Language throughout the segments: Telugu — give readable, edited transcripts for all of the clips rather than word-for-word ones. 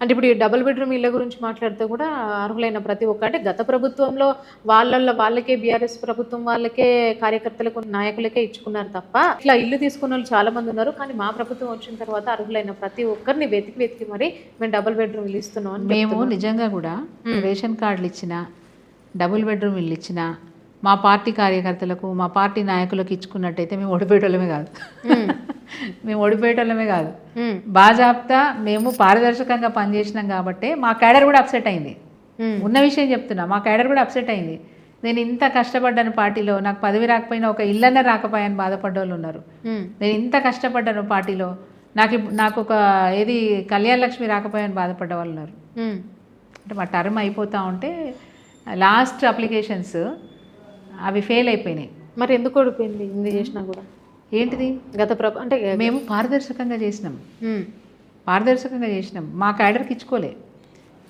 అంటే ఇప్పుడు ఈ డబుల్ బెడ్రూమ్ ఇళ్ళ గురించి మాట్లాడితే కూడా అర్హులైన ప్రతి ఒక్క అంటే గత ప్రభుత్వంలో వాళ్ళకే బీఆర్ఎస్ ప్రభుత్వం వాళ్ళకే కార్యకర్తలకు నాయకులకే ఇచ్చుకున్నారు తప్ప ఇట్లా ఇల్లు తీసుకున్న వాళ్ళు చాలా మంది ఉన్నారు. కానీ మా ప్రభుత్వం వచ్చిన తర్వాత అర్హులైన ప్రతి ఒక్కరిని వెతికి మరి మేము డబుల్ బెడ్రూమ్ ఇల్లు ఇస్తున్నాం అని మేము నిజంగా కూడా రేషన్ కార్డులు ఇచ్చిన డబుల్ బెడ్రూమ్ ఇల్లు ఇచ్చిన మా పార్టీ కార్యకర్తలకు మా పార్టీ నాయకులకు ఇచ్చుకున్నట్టయితే మేము ఓడిపోయేటోళ్ళమే కాదు. మేము ఓడిపోయేటోళ్ళమే కాదు. బాజాప్తా మేము పారదర్శకంగా పనిచేసినాం కాబట్టి మా క్యాడర్ కూడా అప్సెట్ అయింది. ఉన్న విషయం చెప్తున్నా, మా క్యాడర్ కూడా అప్సెట్ అయింది. నేను ఇంత కష్టపడ్డాను పార్టీలో, నాకు పదవి రాకపోయినా ఒక ఇల్లన్న రాకపోయాని బాధపడ్డ వాళ్ళు ఉన్నారు. నేను ఇంత కష్టపడ్డాను పార్టీలో, నాకు ఒక ఏది కళ్యాణ లక్ష్మి రాకపోయాని బాధపడ్డ వాళ్ళు ఉన్నారు. అంటే మా టర్మ్ అయిపోతూ ఉంటే లాస్ట్ అప్లికేషన్స్ అవి ఫెయిల్ అయిపోయినాయి. మరి ఎందుకు ఓడిపోయింది ఇంది చేసినా కూడా? ఏంటిది అంటే మేము పారదర్శకంగా చేసినాం, పారదర్శకంగా చేసినాం. మా క్యాడర్కి ఇచ్చుకోలే.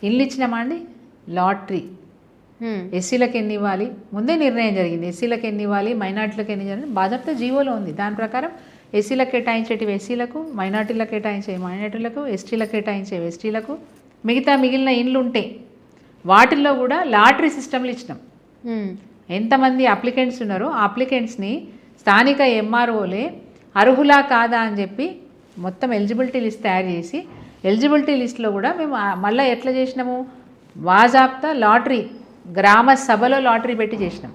ఇల్లు ఇచ్చినామా అండి? లాటరీ. ఎస్సీలకు ఎన్ని ఇవ్వాలి ముందే నిర్ణయం జరిగింది. ఎస్సీలకు ఎన్ని ఇవ్వాలి, మైనార్టీలకు ఎన్ని ఇవ్వాలి బాధ్యత జీవోలో ఉంది. దాని ప్రకారం ఎస్సీలకు కేటాయించేటివి ఎస్సీలకు, మైనార్టీలకు కేటాయించే మైనార్టీలకు, ఎస్టీలకు కేటాయించేవి ఎస్టీలకు, మిగిలిన ఇండ్లు ఉంటే వాటిల్లో కూడా లాటరీ సిస్టమ్లు ఇచ్చినాం. ఎంతమంది అప్లికెంట్స్ ఉన్నారో ఆ అప్లికెంట్స్ని స్థానిక ఎంఆర్ఓలే అర్హులా కాదా అని చెప్పి మొత్తం ఎలిజిబిలిటీ లిస్ట్ తయారు చేసి, ఎలిజిబిలిటీ లిస్ట్లో కూడా మేము మళ్ళీ ఎట్లా చేసినాము, వాజాప్తా లాటరీ, గ్రామ సభలో లాటరీ పెట్టి చేసినాం.